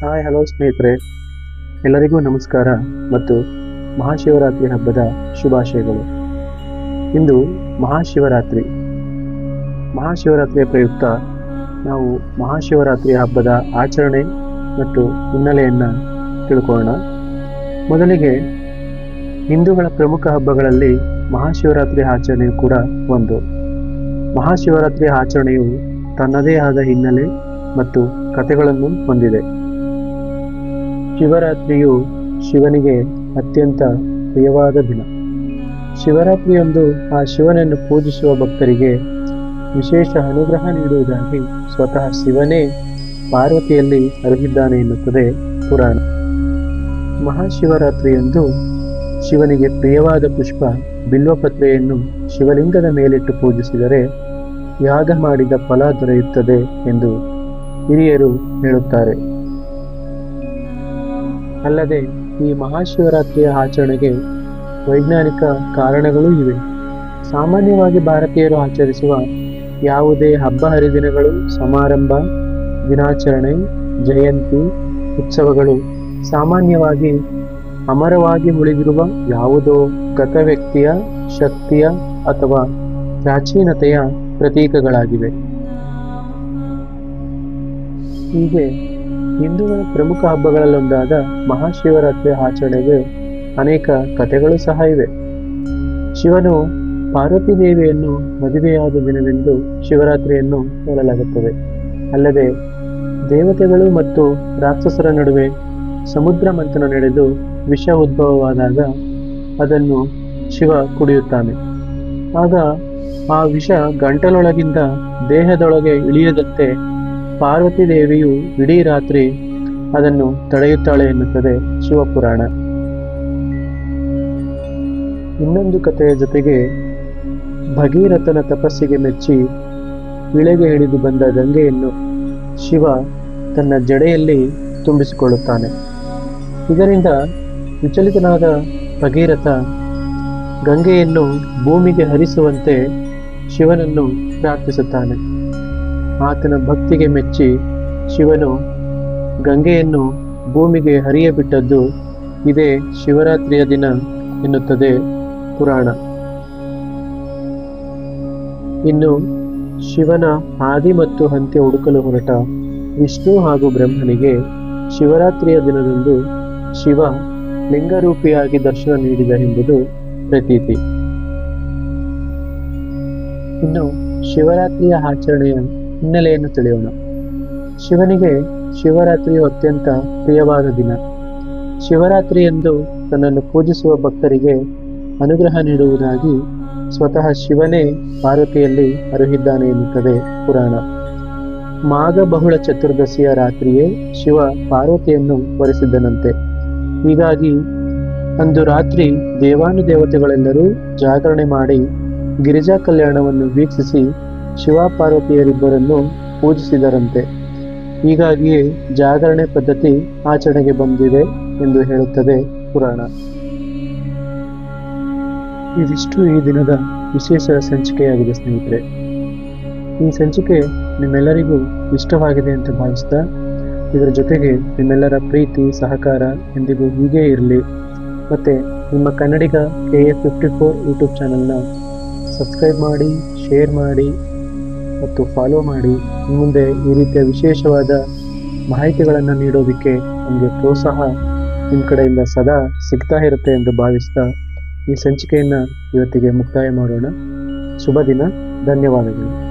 Hi hello ಸ್ನೇಹಿತರೆ, ಎಲ್ಲರಿಗೂ ನಮಸ್ಕಾರ ಮತ್ತು ಮಹಾಶಿವರಾತ್ರಿ ಹಬ್ಬದ ಶುಭಾಶಯಗಳು. ಇಂದು ಮಹಾಶಿವರಾತ್ರಿ. ಮಹಾಶಿವರಾತ್ರಿಯ ಪ್ರಯುಕ್ತ ನಾವು ಮಹಾಶಿವರಾತ್ರಿ ಹಬ್ಬದ ಆಚರಣೆ ಮತ್ತು ಹಿನ್ನೆಲೆಯನ್ನು ತಿಳ್ಕೊಳ್ಳೋಣ. ಮೊದಲಿಗೆ ಹಿಂದೂಗಳ ಪ್ರಮುಖ ಹಬ್ಬಗಳಲ್ಲಿ ಮಹಾಶಿವರಾತ್ರಿ ಆಚರಣೆಯು ಕೂಡ ಒಂದು. ಮಹಾಶಿವರಾತ್ರಿ ಆಚರಣೆಯು ತನ್ನದೇ ಆದ ಹಿನ್ನೆಲೆ ಮತ್ತು ಕಥೆಗಳನ್ನು ಹೊಂದಿದೆ. ಶಿವರಾತ್ರಿಯು ಶಿವನಿಗೆ ಅತ್ಯಂತ ಪ್ರಿಯವಾದ ದಿನ. ಶಿವರಾತ್ರಿಯೊಂದು ಆ ಶಿವನನ್ನು ಪೂಜಿಸುವ ಭಕ್ತರಿಗೆ ವಿಶೇಷ ಅನುಗ್ರಹ ನೀಡುವುದಾಗಿ ಸ್ವತಃ ಶಿವನೇ ಪಾರ್ವತಿಯಲ್ಲಿ ಅರುಹಿದ್ದಾನೆ ಎನ್ನುತ್ತದೆ ಪುರಾಣ. ಮಹಾಶಿವರಾತ್ರಿಯಂದು ಶಿವನಿಗೆ ಪ್ರಿಯವಾದ ಪುಷ್ಪ ಬಿಲ್ವಪತ್ರೆಯನ್ನು ಶಿವಲಿಂಗದ ಮೇಲಿಟ್ಟು ಪೂಜಿಸಿದರೆ ಯಾಗ ಮಾಡಿದ ಫಲ ದೊರೆಯುತ್ತದೆ ಎಂದು ಹಿರಿಯರು ಹೇಳುತ್ತಾರೆ. ಅಲ್ಲದೆ ಈ ಮಹಾಶಿವರಾತ್ರಿಯ ಆಚರಣೆಗೆ ವೈಜ್ಞಾನಿಕ ಕಾರಣಗಳೂ ಇವೆ. ಸಾಮಾನ್ಯವಾಗಿ ಭಾರತೀಯರು ಆಚರಿಸುವ ಯಾವುದೇ ಹಬ್ಬ ಹರಿದಿನಗಳು, ಸಮಾರಂಭ, ದಿನಾಚರಣೆ, ಜಯಂತಿ, ಉತ್ಸವಗಳು ಸಾಮಾನ್ಯವಾಗಿ ಅಮರವಾಗಿ ಉಳಿದಿರುವ ಯಾವುದೋ ಗತ ವ್ಯಕ್ತಿಯ, ಶಕ್ತಿಯ ಅಥವಾ ಪ್ರಾಚೀನತೆಯ ಪ್ರತೀಕಗಳಾಗಿವೆ. ಹೀಗೆ ಹಿಂದೂಗಳ ಪ್ರಮುಖ ಹಬ್ಬಗಳಲ್ಲೊಂದಾದ ಮಹಾಶಿವರಾತ್ರಿ ಆಚರಣೆಗೆ ಅನೇಕ ಕಥೆಗಳು ಸಹ ಇವೆ. ಶಿವನು ಪಾರ್ವತಿ ದೇವಿಯನ್ನು ಮದುವೆಯಾದ ದಿನವೆಂದು ಶಿವರಾತ್ರಿಯನ್ನು ಹೇಳಲಾಗುತ್ತದೆ. ಅಲ್ಲದೆ ದೇವತೆಗಳು ಮತ್ತು ರಾಕ್ಷಸರ ನಡುವೆ ಸಮುದ್ರ ಮಂಥನ ನಡೆದು ವಿಷ ಉದ್ಭವವಾದಾಗ ಅದನ್ನು ಶಿವ ಕುಡಿಯುತ್ತಾನೆ. ಆಗ ಆ ವಿಷ ಗಂಟಲೊಳಗಿಂದ ದೇಹದೊಳಗೆ ಇಳಿಯದಂತೆ ಪಾರ್ವತಿ ದೇವಿಯು ಇಡೀ ರಾತ್ರಿ ಅದನ್ನು ತಡೆಯುತ್ತಾಳೆ ಎನ್ನುತ್ತದೆ ಶಿವಪುರಾಣ. ಇನ್ನೊಂದು ಕಥೆಯ ಜೊತೆಗೆ ಭಗೀರಥನ ತಪಸ್ಸಿಗೆ ಮೆಚ್ಚಿ ಇಳೆಗೆ ಹಿಡಿದು ಬಂದ ಗಂಗೆಯನ್ನು ಶಿವ ತನ್ನ ಜಡೆಯಲ್ಲಿ ತುಂಬಿಸಿಕೊಳ್ಳುತ್ತಾನೆ. ಇದರಿಂದ ವಿಚಲಿತನಾದ ಭಗೀರಥ ಗಂಗೆಯನ್ನು ಭೂಮಿಗೆ ಹರಿಸುವಂತೆ ಶಿವನನ್ನು ಪ್ರಾರ್ಥಿಸುತ್ತಾನೆ. ಆತನ ಭಕ್ತಿಗೆ ಮೆಚ್ಚಿ ಶಿವನು ಗಂಗೆಯನ್ನು ಭೂಮಿಗೆ ಹರಿಯಬಿಟ್ಟದ್ದು ಇದೇ ಶಿವರಾತ್ರಿಯ ದಿನ ಎನ್ನುತ್ತದೆ ಪುರಾಣ. ಇನ್ನು ಶಿವನ ಆದಿ ಮತ್ತು ಅಂತ್ಯ ಹುಡುಕಲು ಹೊರಟ ವಿಷ್ಣು ಹಾಗೂ ಬ್ರಹ್ಮನಿಗೆ ಶಿವರಾತ್ರಿಯ ದಿನದಂದು ಶಿವ ಲಿಂಗರೂಪಿಯಾಗಿ ದರ್ಶನ ನೀಡಿದರೆಂಬುದು ಪ್ರತೀತಿ. ಇನ್ನು ಶಿವರಾತ್ರಿಯ ಆಚರಣೆಯ ಹಿನ್ನೆಲೆಯನ್ನು ತಿಳಿಯೋಣ. ಶಿವನಿಗೆ ಶಿವರಾತ್ರಿಯು ಅತ್ಯಂತ ಪ್ರಿಯವಾದ ದಿನ. ಶಿವರಾತ್ರಿಯಂದು ತನ್ನನ್ನು ಪೂಜಿಸುವ ಭಕ್ತರಿಗೆ ಅನುಗ್ರಹ ನೀಡುವುದಾಗಿ ಸ್ವತಃ ಶಿವನೇ ಪಾರ್ವತಿಯಲ್ಲಿ ಅರುಹಿದ್ದಾನೆ ಎನ್ನುತ್ತದೆ ಪುರಾಣ. ಮಾಘ ಬಹುಳ ಚತುರ್ದಶಿಯ ರಾತ್ರಿಯೇ ಶಿವ ಪಾರ್ವತಿಯನ್ನು ವರಿಸಿದ್ದನಂತೆ. ಹೀಗಾಗಿ ಅಂದು ರಾತ್ರಿ ದೇವಾನುದೇವತೆಗಳೆಲ್ಲರೂ ಜಾಗರಣೆ ಮಾಡಿ ಗಿರಿಜಾ ಕಲ್ಯಾಣವನ್ನು ವೀಕ್ಷಿಸಿ ಶಿವ ಪಾರ್ವತಿಯರಿಬ್ಬರನ್ನು ಪೂಜಿಸಿದರಂತೆ. ಹೀಗಾಗಿಯೇ ಜಾಗರಣೆ ಪದ್ಧತಿ ಆಚರಣೆಗೆ ಬಂದಿದೆ ಎಂದು ಹೇಳುತ್ತದೆ ಪುರಾಣ. ಇದಿಷ್ಟು ಈ ದಿನದ ವಿಶೇಷ ಸಂಚಿಕೆಯಾಗಿದೆ ಸ್ನೇಹಿತರೆ. ಈ ಸಂಚಿಕೆ ನಿಮ್ಮೆಲ್ಲರಿಗೂ ಇಷ್ಟವಾಗಿದೆ ಅಂತ ಭಾವಿಸ್ತಾ, ಇದರ ಜೊತೆಗೆ ನಿಮ್ಮೆಲ್ಲರ ಪ್ರೀತಿ ಸಹಕಾರ ಎಂದಿಗೂ ಹೀಗೇ ಇರಲಿ. ಮತ್ತು ನಿಮ್ಮ ಕನ್ನಡಿಗ KA54 ಯೂಟ್ಯೂಬ್ ಚಾನಲ್ನ ಸಬ್ಸ್ಕ್ರೈಬ್ ಮಾಡಿ, ಶೇರ್ ಮಾಡಿ ಮತ್ತು ಫಾಲೋ ಮಾಡಿ. ಮುಂದೆ ಈ ರೀತಿಯ ವಿಶೇಷವಾದ ಮಾಹಿತಿಗಳನ್ನು ನೀಡೋದಕ್ಕೆ ನಮಗೆ ಪ್ರೋತ್ಸಾಹ ನಿಮ್ಮ ಕಡೆಯಿಂದ ಸದಾ ಸಿಗ್ತಾ ಇರುತ್ತೆ ಎಂದು ಭಾವಿಸ್ತಾ ಈ ಸಂಚಿಕೆಯನ್ನು ಇವತ್ತಿಗೆ ಮುಕ್ತಾಯ ಮಾಡೋಣ. ಶುಭ ದಿನ. ಧನ್ಯವಾದಗಳು.